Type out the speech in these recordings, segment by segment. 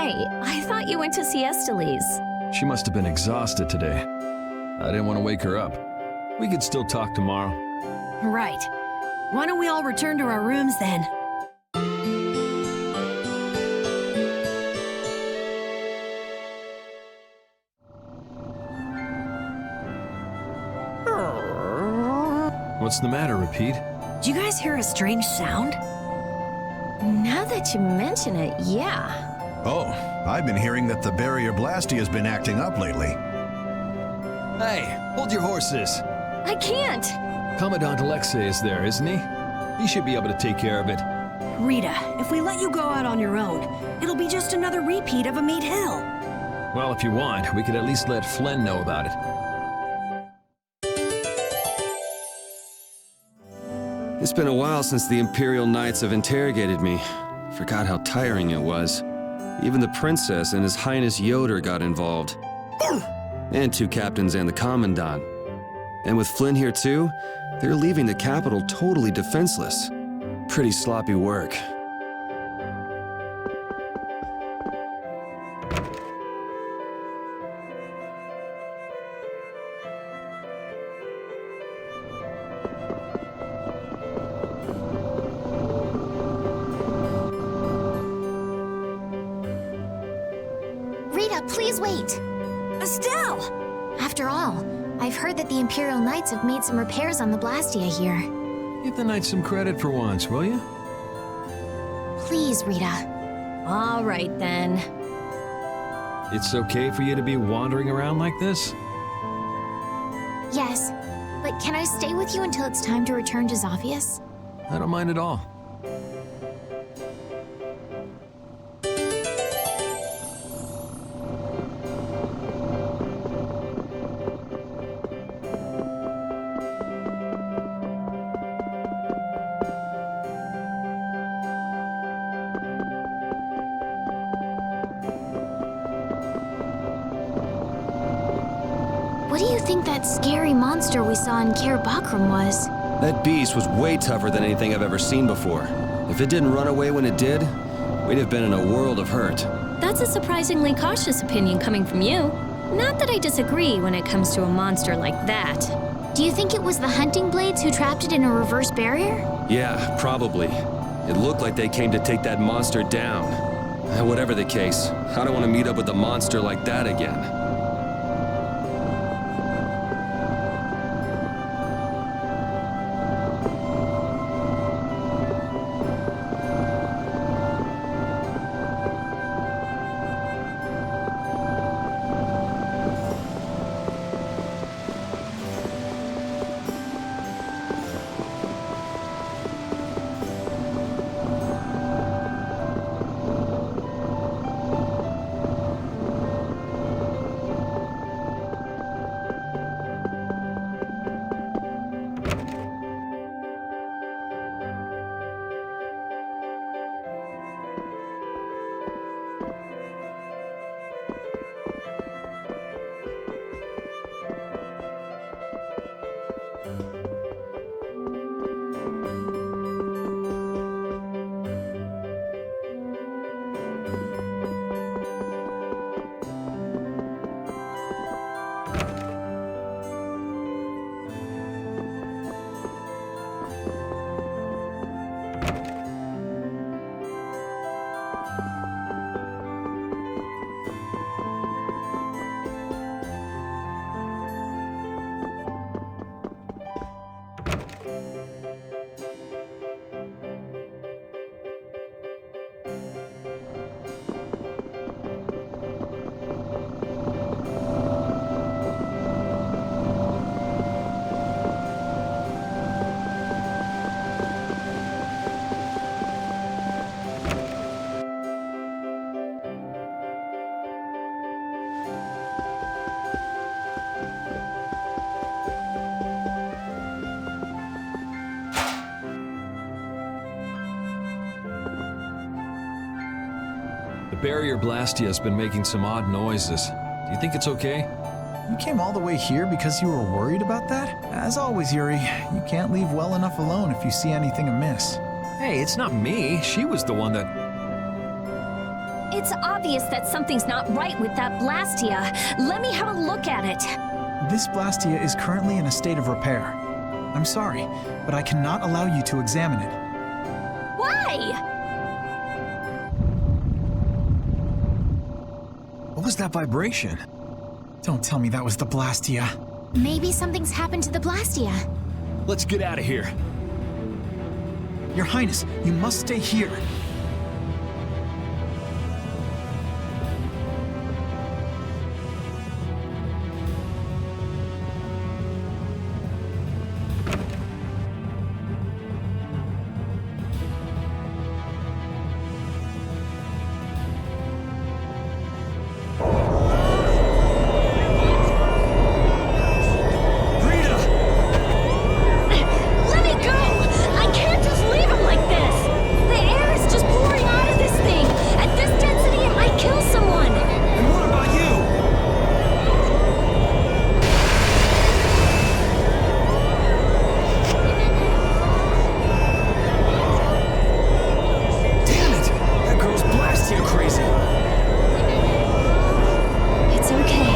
Hey, I thought you went to see Esteli's. She must have been exhausted today. I didn't want to wake her up. We could still talk tomorrow. Right. Why don't we all return to our rooms then? What's the matter, Repeat? Did you guys hear a strange sound? Now that you mention it, yeah. Oh, I've been hearing that the barrier Blasty has been acting up lately. Hey, hold your horses. I can't. Commandant Alexei is there, isn't he? He should be able to take care of it. Rita, if we let you go out on your own, it'll be just another repeat of Amid Hill. Well, if you want, we could at least let Flynn know about it. It's been a while since the Imperial Knights have interrogated me. Forgot how tiring it was. Even the Princess and His Highness Yoder got involved. And 2 captains and the Commandant. And with Flynn here too, they're leaving the capital totally defenseless. Pretty sloppy work. Rita, please wait. Estelle! After all, I've heard that the Imperial Knights have made some repairs on the Blastia here. Give the Knights some credit for once, will you? Please, Rita. All right, then. It's okay for you to be wandering around like this? Yes, but can I stay with you until it's time to return to Zophius? I don't mind at all. What do you think that scary monster we saw in Kaer Bakram was? That beast was way tougher than anything I've ever seen before. If it didn't run away when it did, we'd have been in a world of hurt. That's a surprisingly cautious opinion coming from you. Not that I disagree when it comes to a monster like that. Do you think it was the hunting blades who trapped it in a reverse barrier? Yeah, probably. It looked like they came to take that monster down. Whatever the case, I don't want to meet up with a monster like that again. The barrier Blastia has been making some odd noises. Do you think it's okay? You came all the way here because you were worried about that? As always, Yuri, you can't leave well enough alone if you see anything amiss. Hey, it's not me. She was the one that... It's obvious that something's not right with that Blastia. Let me have a look at it. This Blastia is currently in a state of repair. I'm sorry, but I cannot allow you to examine it. Why? What was that vibration? Don't tell me that was the Blastia. Maybe something's happened to the Blastia. Let's get out of here. Your Highness, you must stay here. Let me go! I can't just leave him like this! The air is just pouring out of this thing! At this density, it might kill someone! And what about you? Damn it! That girl's Blastia crazy. It's okay.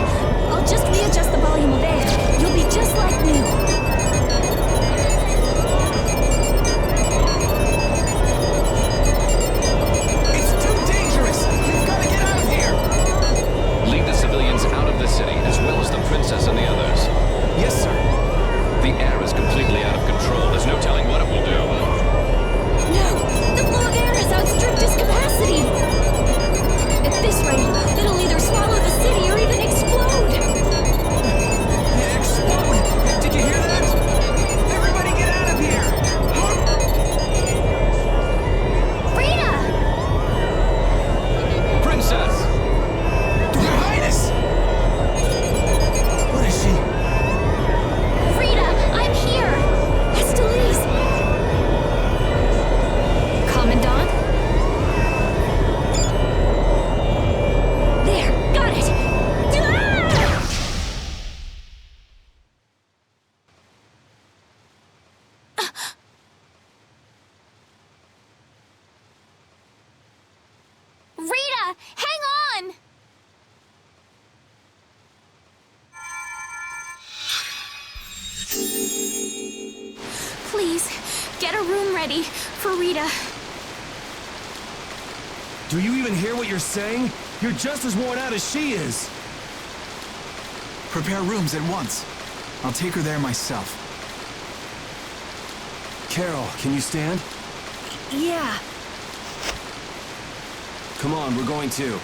I'll just readjust the volume of air. You'll be just like new. It's too dangerous! We've got to get out of here! Lead the civilians out of the city, as well as the princess and the others. Yes, sir. The air is completely out of control. There's no telling what it will do. No! The flow of air has outstripped its capacity! At this rate, it'll either swallow the city or even explode! Explode! Did you hear that? Everybody get out of here! Rita! Princess! Your Highness! What is she? Rita, I'm here! Estelize! Commandant? There! Got it! Ah! Rita, hang on! Please, get a room ready for Rita. Do you even hear what you're saying? You're just as worn out as she is. Prepare rooms at once. I'll take her there myself. Carol, can you stand? Yeah. Come on, we're going too.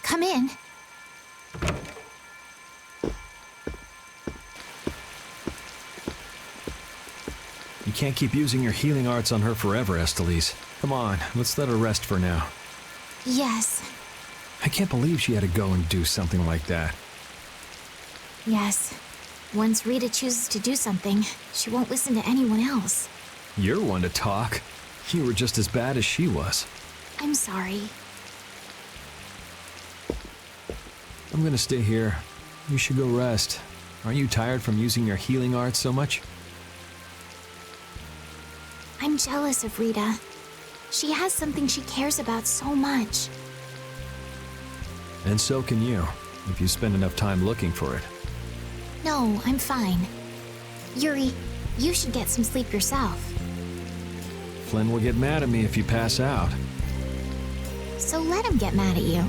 Come in. You can't keep using your healing arts on her forever, Estelize. Come on, let's let her rest for now. Yes. I can't believe she had to go and do something like that. Yes. Once Rita chooses to do something, she won't listen to anyone else. You're one to talk. You were just as bad as she was. I'm sorry. I'm gonna stay here. You should go rest. Aren't you tired from using your healing arts so much? I'm jealous of Rita. She has something she cares about so much. And so can you, if you spend enough time looking for it. No, I'm fine. Yuri, you should get some sleep yourself. Flynn will get mad at me if you pass out. So let him get mad at you.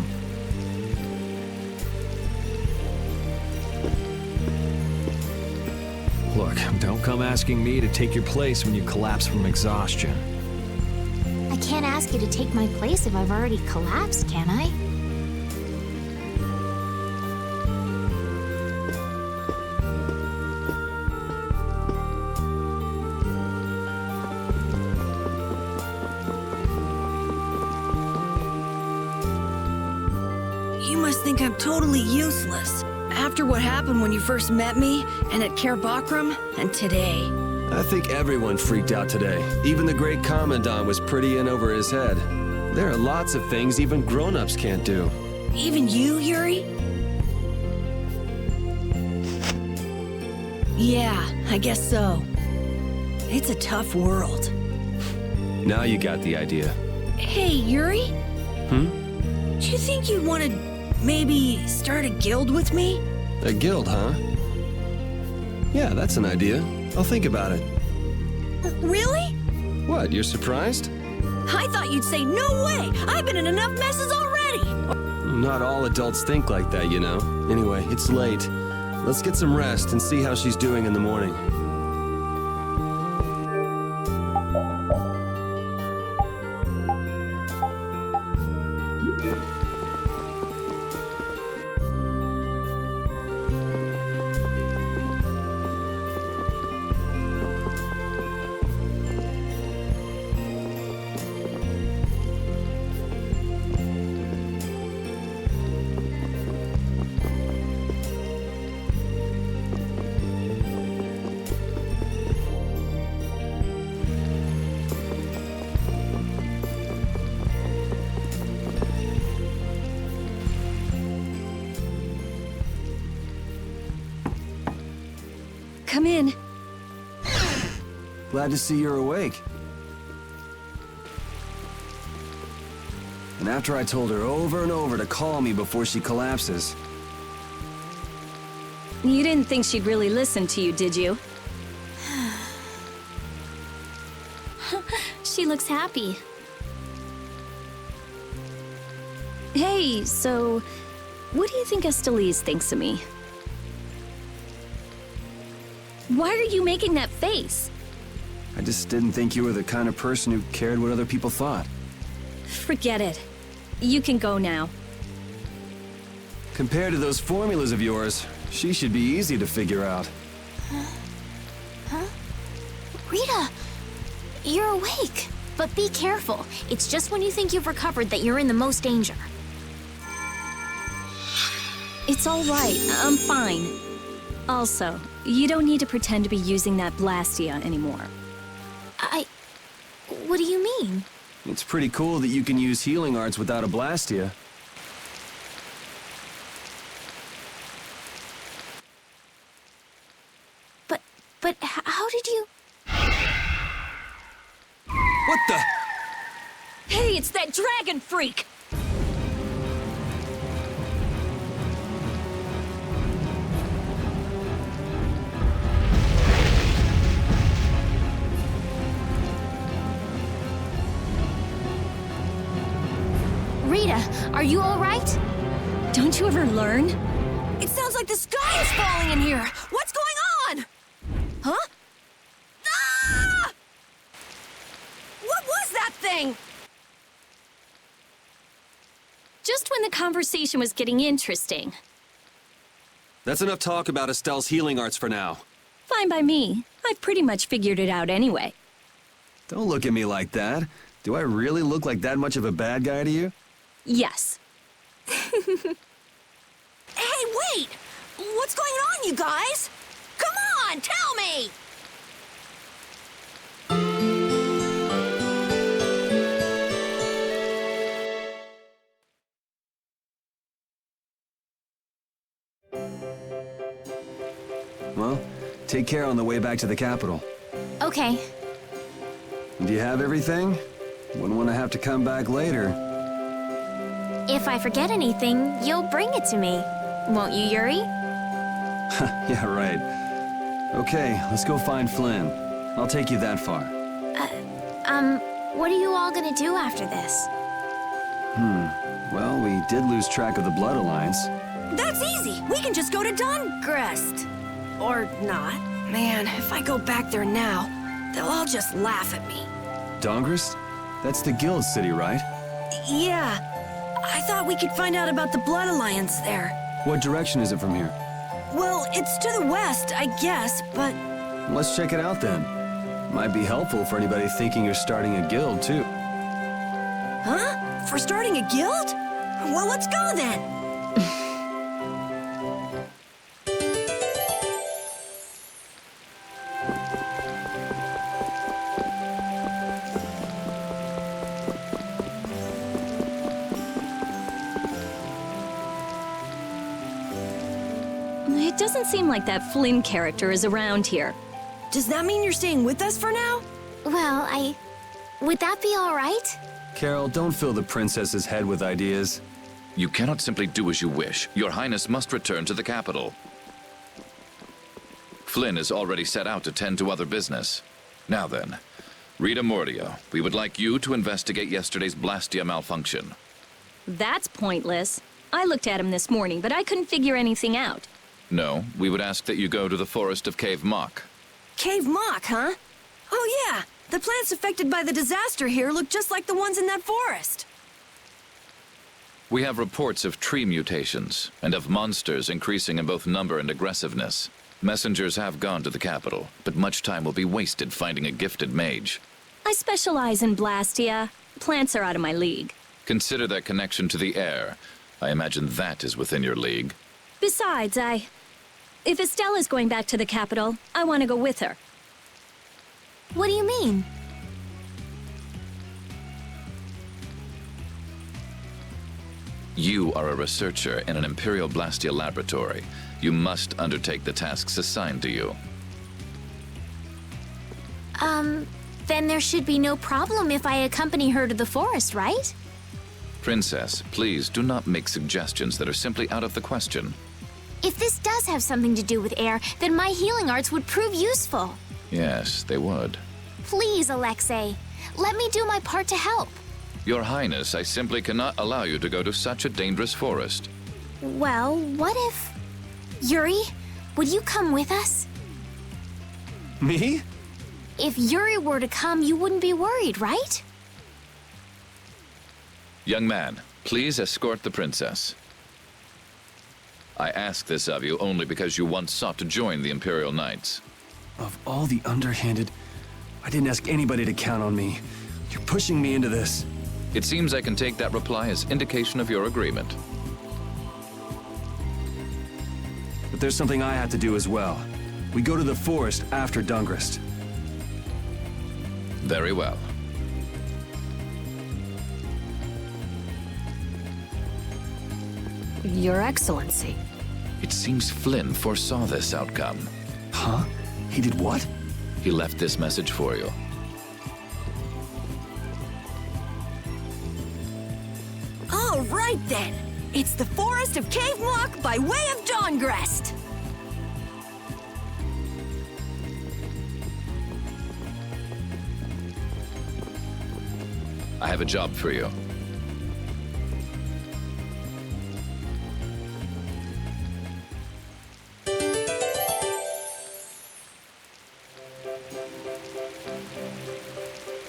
Look, don't come asking me to take your place when you collapse from exhaustion. I can't ask you to take my place if I've already collapsed, can I? You must think I'm totally useless. After what happened when you first met me, and at Care Bakram, and today. I think everyone freaked out today. Even the great Commandant was pretty in over his head. There are lots of things even grown-ups can't do. Even you, Yuri? Yeah, I guess so. It's a tough world. Now you got the idea. Hey, Yuri? Do you think you'd want to maybe start a guild with me? A guild, huh? Yeah, that's an idea. I'll think about it. Really? What, you're surprised? I thought you'd say, no way! I've been in enough messes already! Not all adults think like that, you know. Anyway, it's late. Let's get some rest and see how she's doing in the morning. Come in. Glad to see you're awake. And after I told her over and over to call me before she collapses. You didn't think she'd really listen to you, did you? She looks happy. Hey, so what do you think Estelise thinks of me? Why are you making that face? I just didn't think you were the kind of person who cared what other people thought. Forget it. You can go now. Compared to those formulas of yours, she should be easy to figure out. Rita, you're awake. But be careful. It's just when you think you've recovered that you're in the most danger. It's all right. I'm fine. Also, you don't need to pretend to be using that Blastia anymore. What do you mean? It's pretty cool that you can use healing arts without a Blastia. But how did you... What the? Hey, it's that dragon freak! Rita, are you all right? Don't you ever learn? It sounds like the sky is falling in here! What's going on? Huh? Ah! What was that thing? Just when the conversation was getting interesting. That's enough talk about Estelle's healing arts for now. Fine by me. I've pretty much figured it out anyway. Don't look at me like that. Do I really look like that much of a bad guy to you? Yes. Hey, wait! What's going on, you guys? Come on, tell me! Well, take care on the way back to the capital. Okay. Do you have everything? Wouldn't want to have to come back later. If I forget anything, you'll bring it to me. Won't you, Yuri? Yeah, right. Okay, let's go find Flynn. I'll take you that far. What are you all gonna do after this? Well, we did lose track of the Blood Alliance. That's easy! We can just go to Dongrest. Or not. Man, if I go back there now, they'll all just laugh at me. Dongrest? That's the guild city, right? Yeah. I thought we could find out about the Blood Alliance there. What direction is it from here? Well, it's to the west, I guess, but... Let's check it out then. Might be helpful for anybody thinking you're starting a guild, too. Huh? For starting a guild? Well, let's go then. It doesn't seem like that Flynn character is around here. Does that mean you're staying with us for now? Well, would that be all right? Carol, don't fill the princess's head with ideas. You cannot simply do as you wish. Your Highness must return to the capital. Flynn is already set out to tend to other business. Now then, Rita Mordio, we would like you to investigate yesterday's Blastia malfunction. That's pointless. I looked at him this morning, but I couldn't figure anything out. No, we would ask that you go to the forest of Cave Mock. Cave Mock, huh? Oh yeah, the plants affected by the disaster here look just like the ones in that forest. We have reports of tree mutations, and of monsters increasing in both number and aggressiveness. Messengers have gone to the capital, but much time will be wasted finding a gifted mage. I specialize in Blastia. Plants are out of my league. Consider that connection to the air. I imagine that is within your league. Besides, if Estella's going back to the capital, I want to go with her. What do you mean? You are a researcher in an Imperial Blastia laboratory. You must undertake the tasks assigned to you. Then there should be no problem if I accompany her to the forest, right? Princess, please do not make suggestions that are simply out of the question. If this does have something to do with air, then my healing arts would prove useful. Yes, they would. Please, Alexei, let me do my part to help. Your Highness, I simply cannot allow you to go to such a dangerous forest. Well, what if... Yuri, would you come with us? Me? If Yuri were to come, you wouldn't be worried, right? Young man, please escort the princess. I ask this of you only because you once sought to join the Imperial Knights. Of all the underhanded, I didn't ask anybody to count on me. You're pushing me into this. It seems I can take that reply as indication of your agreement. But there's something I have to do as well. We go to the forest after Dungrist. Very well. Your Excellency. It seems Flynn foresaw this outcome. Huh? He did what? He left this message for you. All right then. It's the forest of Cave Mock by way of Dawngrest. I have a job for you.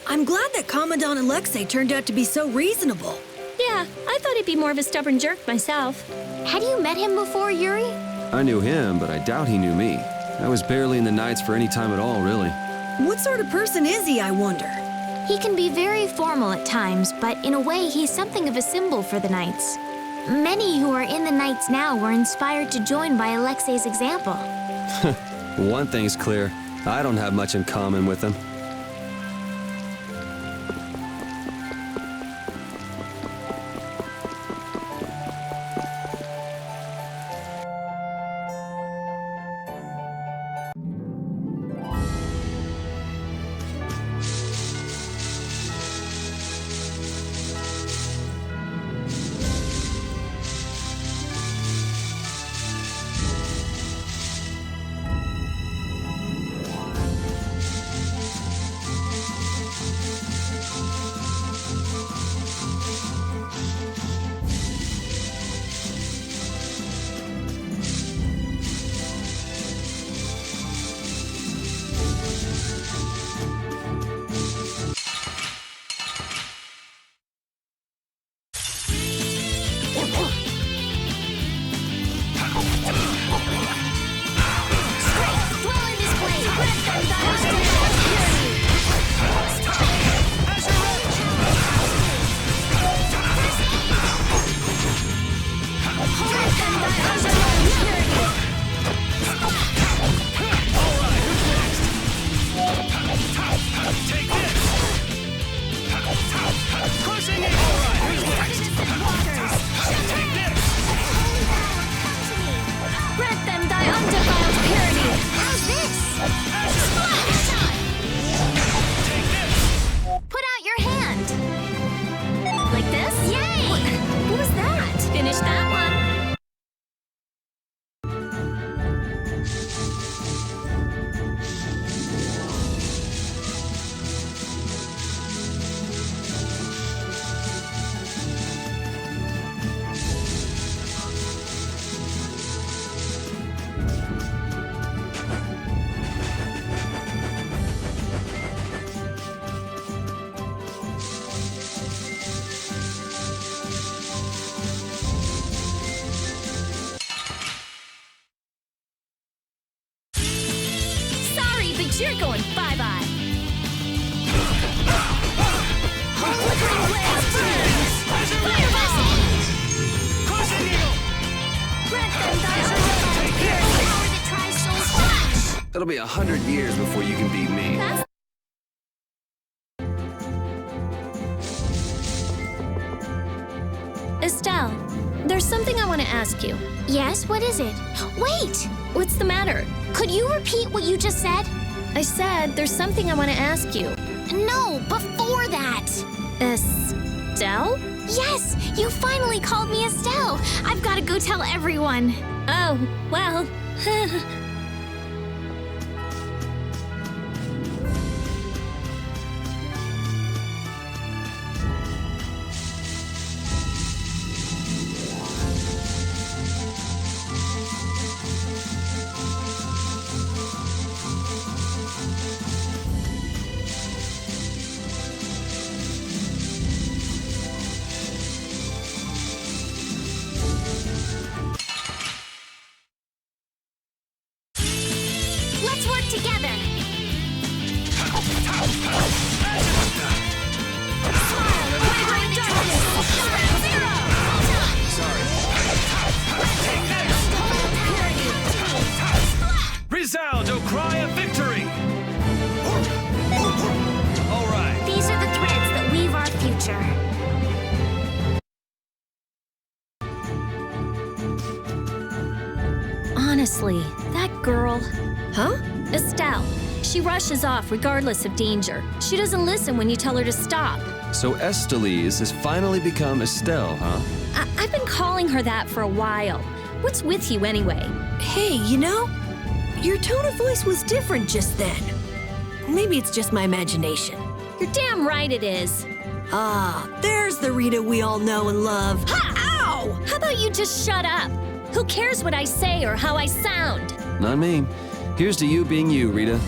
I'm glad that Commandant Alexei turned out to be so reasonable. Yeah, I thought he'd be more of a stubborn jerk myself. Had you met him before, Yuri? I knew him, but I doubt he knew me. I was barely in the Knights for any time at all, really. What sort of person is he, I wonder? He can be very formal at times, but in a way, he's something of a symbol for the Knights. Many who are in the Knights now were inspired to join by Alexei's example. One thing's clear. I don't have much in common with him. thinks you're going bye-bye. Flickering blaze burns! Fireball! Grant them thy heroic pierce, power that tries souls flash! It'll be 100 years before you can beat me. That's Estelle, there's something I want to ask you. Yes, what is it? Wait! What's the matter? Could you repeat what you just said? I said there's something I want to ask you. No, before that! Estelle? Yes, you finally called me Estelle. I've got to go tell everyone. Oh, well. Let's work together. Resound, O cry of victory! All right. These are the threads that weave our future. Honestly, that girl. Huh? Estelle. She rushes off regardless of danger. She doesn't listen when you tell her to stop. So Estelise has finally become Estelle, huh? I've been calling her that for a while. What's with you anyway? Hey, you know, your tone of voice was different just then. Maybe it's just my imagination. You're damn right it is. Ah, there's the Rita we all know and love. Ha! Ow! How about you just shut up? Who cares what I say or how I sound? Not me. Here's to you being you, Rita.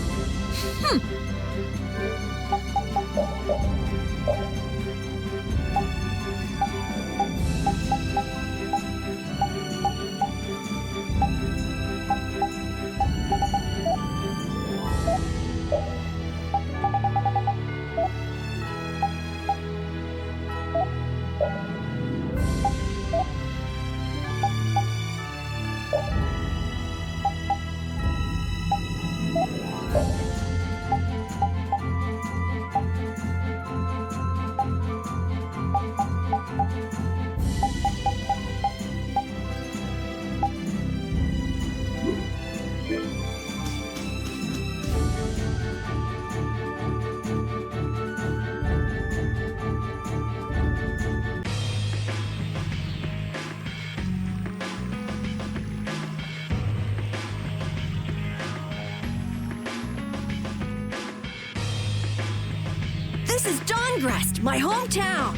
This is Dongrest, my hometown.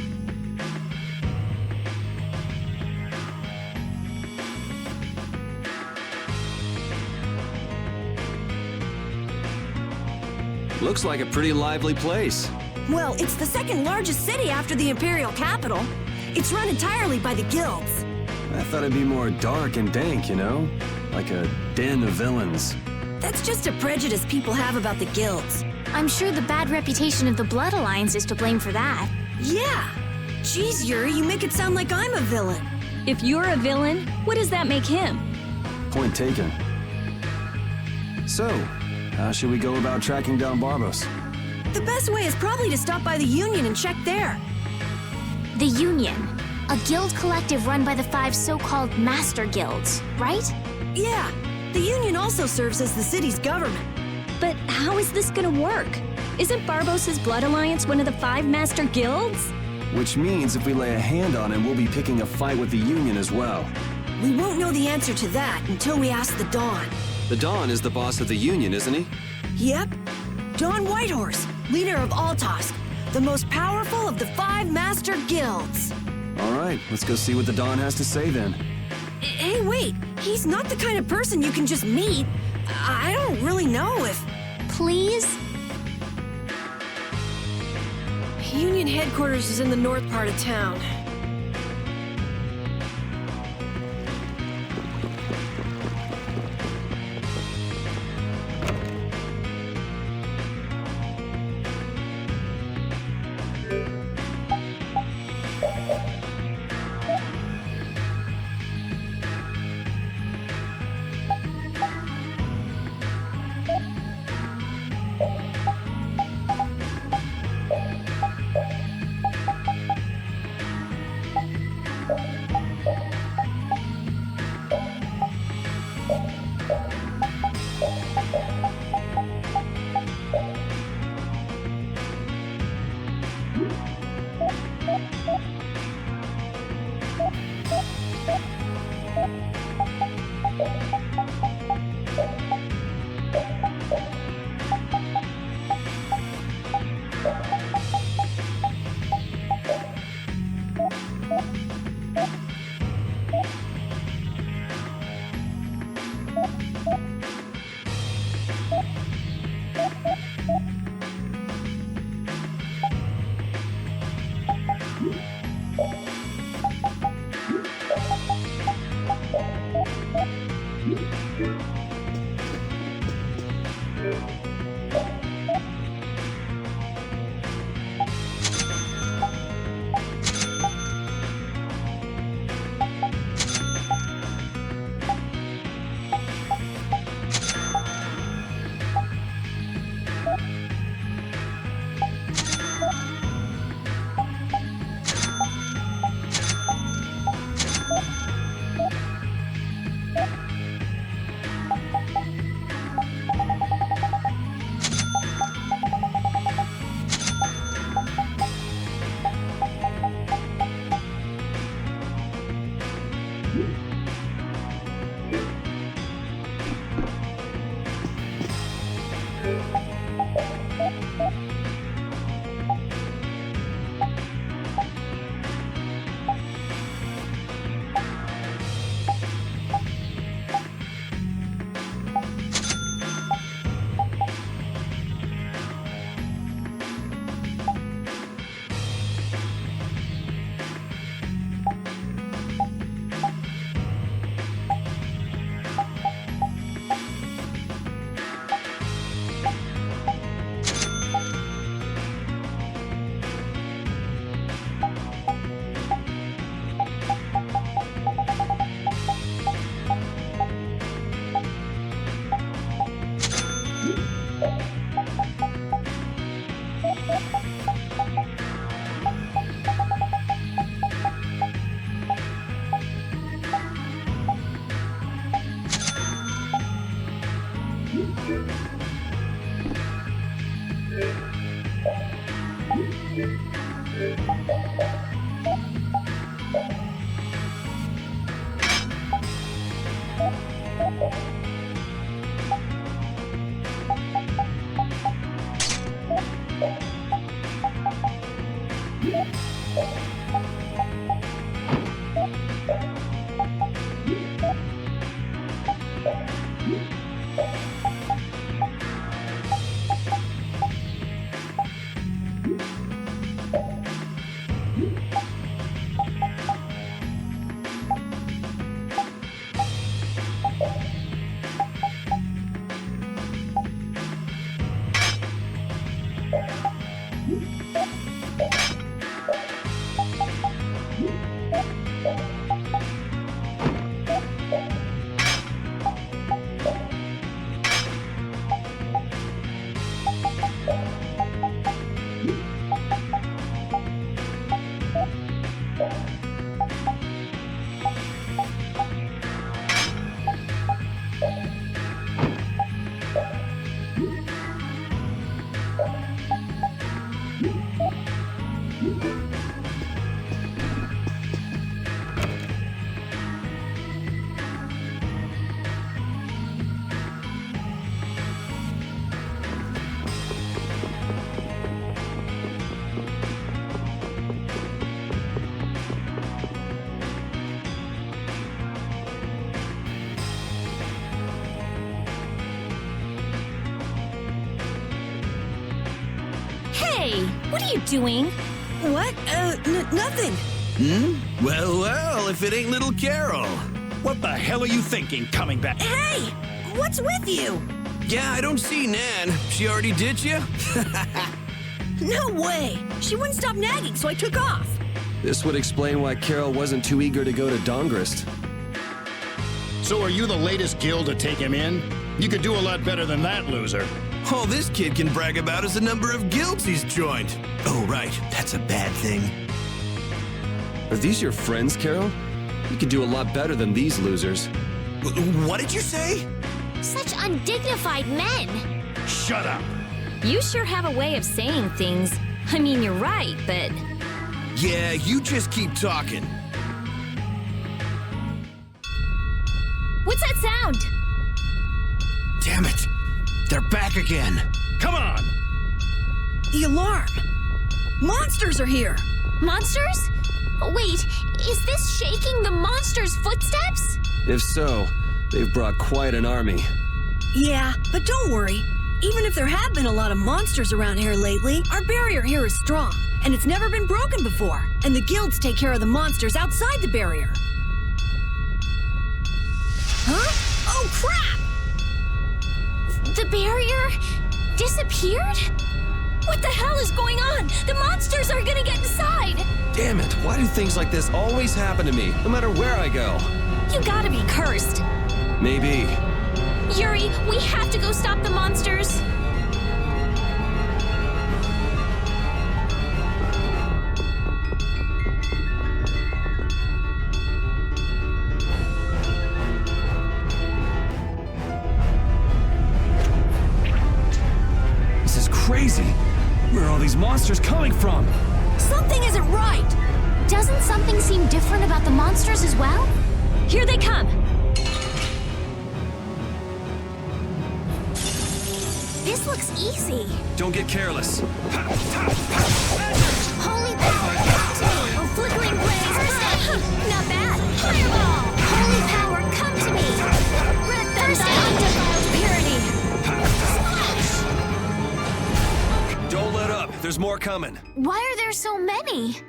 Looks like a pretty lively place. Well, it's the second largest city after the Imperial capital. It's run entirely by the guilds. I thought it'd be more dark and dank, you know? Like a den of villains. That's just a prejudice people have about the guilds. I'm sure the bad reputation of the Blood Alliance is to blame for that. Yeah. Geez, Yuri, you make it sound like I'm a villain. If you're a villain, what does that make him? Point taken. So, how should we go about tracking down Barbos? The best way is probably to stop by the Union and check there. The Union, a guild collective run by the 5 so-called Master Guilds, right? Yeah. The Union also serves as the city's government. But how is this gonna work? Isn't Barbos' Blood Alliance one of the 5 Master Guilds? Which means if we lay a hand on him, we'll be picking a fight with the Union as well. We won't know the answer to that until we ask the Dawn. The Dawn is the boss of the Union, isn't he? Yep. Dawn Whitehorse, leader of Altosk, the most powerful of the 5 Master Guilds. All right, let's go see what the Dawn has to say then. Hey, wait. He's not the kind of person you can just meet. I don't really know if... Please? Union headquarters is in the north part of town. Hey, what are you doing? What? Nothing. Well, well, if it ain't little Carol. What the hell are you thinking, coming back? Hey! What's with you? Yeah, I don't see Nan. She already did you? No way! She wouldn't stop nagging, so I took off. This would explain why Carol wasn't too eager to go to Dongrist. So are you the latest guild to take him in? You could do a lot better than that, loser. All this kid can brag about is the number of guilds he's joined. Oh, right. That's a bad thing. Are these your friends, Carol? You could do a lot better than these losers. What did you say? Such undignified men! Shut up! You sure have a way of saying things. I mean, you're right, but... Yeah, you just keep talking. What's that sound? Damn it. They're back again. Come on! The alarm! Monsters are here! Monsters? Wait, is this shaking the monsters' footsteps? If so, they've brought quite an army. Yeah, but don't worry. Even if there have been a lot of monsters around here lately, our barrier here is strong, and it's never been broken before. And the guilds take care of the monsters outside the barrier. Huh? Oh, crap! The barrier disappeared? What the hell is going on? The monsters are gonna get inside! Damn it, why do things like this always happen to me, no matter where I go? You gotta be cursed. Maybe. Yuri, we have to go stop the monsters. This is crazy. Where are all these monsters coming from? Something isn't right! Doesn't something seem different about the monsters as well? Here they come. This looks easy. Don't get careless. Holy power, come to me! Oh, flickering blaze! Not bad! Fireball! Holy power, come to me! Grant them thy undefiled purity! Don't let up. There's more coming. Why are there so many?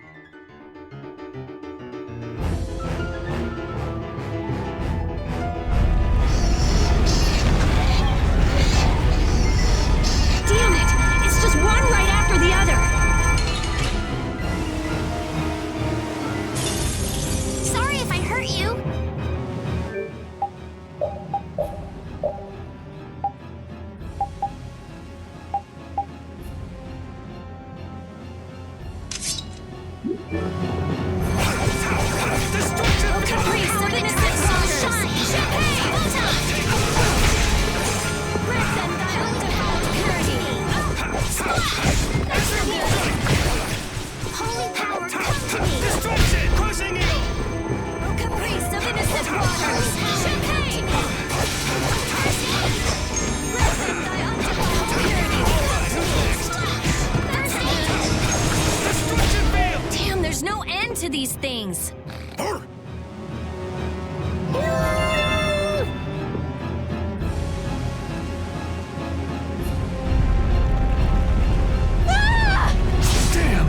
Damn it! It's just one right after the other! Sorry if I hurt you. Oh, caprice of innocent waters! Champagne! Grant them thy undefiled purity! Holy power, come to me! Oh, caprice of innocent waters! Champagne! Grant them thy undefiled purity! Damn, there's no end to these things! Ah! Damn!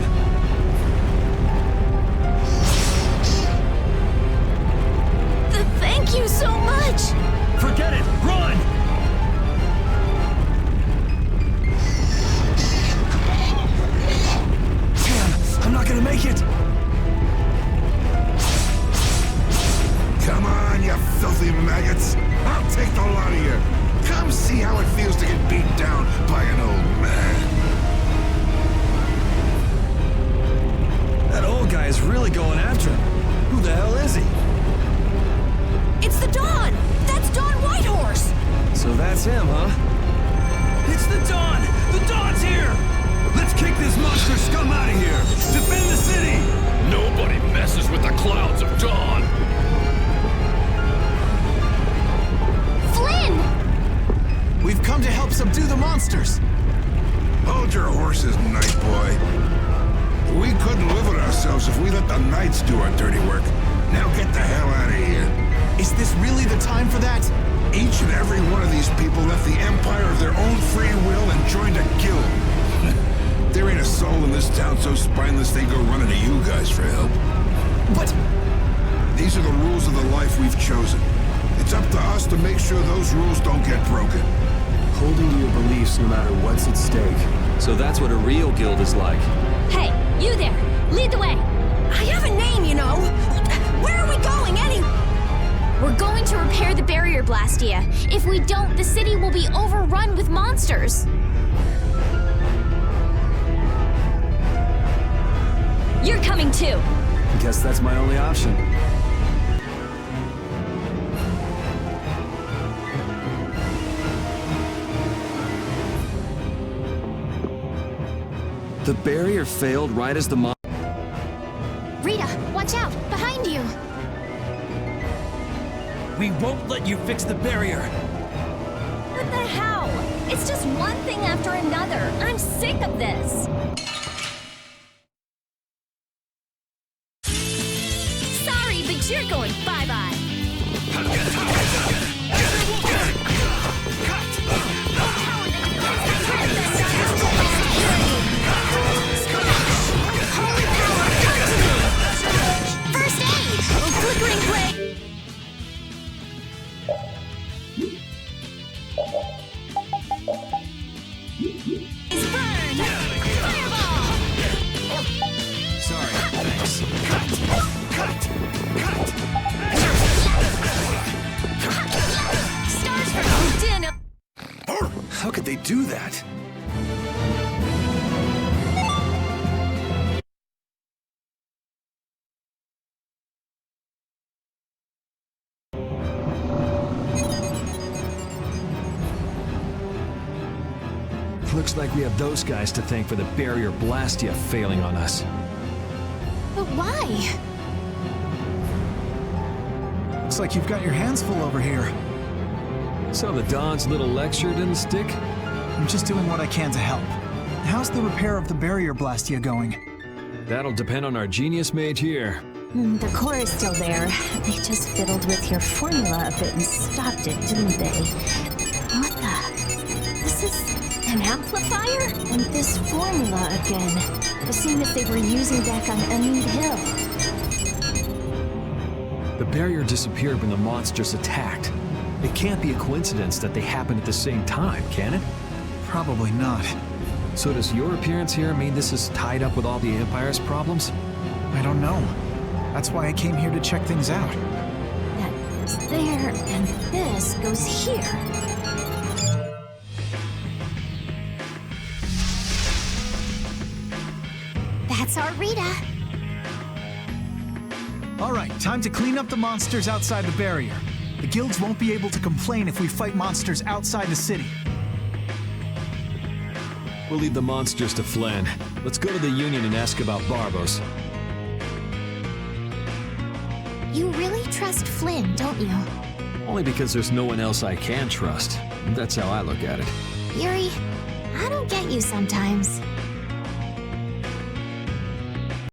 Thank you so much! Forget it! Run! Damn! I'm not gonna make it! Come on, you filthy maggots! I'll take the lot of you! Come see how it feels to get beat down by an old man! That old guy is really going after him. Who the hell is he? It's the Dawn! That's Dawn Whitehorse! So that's him, huh? It's the Dawn! The Dawn's here! Let's kick this monster scum out of here! Defend the city! Nobody messes with the clouds of dawn! Flynn! We've come to help subdue the monsters. Hold your horses, Night Boy. We couldn't live with ourselves if we let the Knights do our dirty work. Now get the hell out of here. Is this really the time for that? Each and every one of these people left the Empire of their own free will and joined a guild. There ain't a soul in this town so spineless they go running to you guys for help. But These are the rules of the life we've chosen. It's up to us to make sure those rules don't get broken. Holding to your beliefs no matter what's at stake. So that's what a real guild is like. Hey, you there! Lead the way! I have a name, you know! Where are we going, We're going to repair the barrier Blastia. If we don't, the city will be overrun with monsters. You're coming too! Guess that's my only option. The barrier failed right as the Rita, watch out! Behind you! We won't let you fix the barrier! What the hell? It's just one thing after another. I'm sick of this. Sorry, but you're going bye-bye. First aid! Oh, flickering blade! Burn! Fireball! Sorry, thanks. Stars for dinner! How could they do that? Looks like we have those guys to thank for the barrier Blastia failing on us. But why? Looks like you've got your hands full over here. So the Dawn's little lecture didn't stick? I'm just doing what I can to help. How's the repair of the barrier blastia going? That'll depend on our genius mage here. The core is still there. They just fiddled with your formula a bit and stopped it, didn't they? What the? This is an amplifier? And this formula again. The same as they were using back on Emerald Hill. The barrier disappeared when the monsters attacked. It can't be a coincidence that they happened at the same time, can it? Probably not. So does your appearance here mean this is tied up with all the Empire's problems? I don't know. That's why I came here to check things out. That goes there, and this goes here. That's our Rita. All right, time to clean up the monsters outside the barrier. The guilds won't be able to complain if we fight monsters outside the city. We'll leave the monsters to Flynn. Let's go to the Union and ask about Barbos. You really trust Flynn, don't you? Only because there's no one else I can trust. That's how I look at it. Yuri, I don't get you sometimes.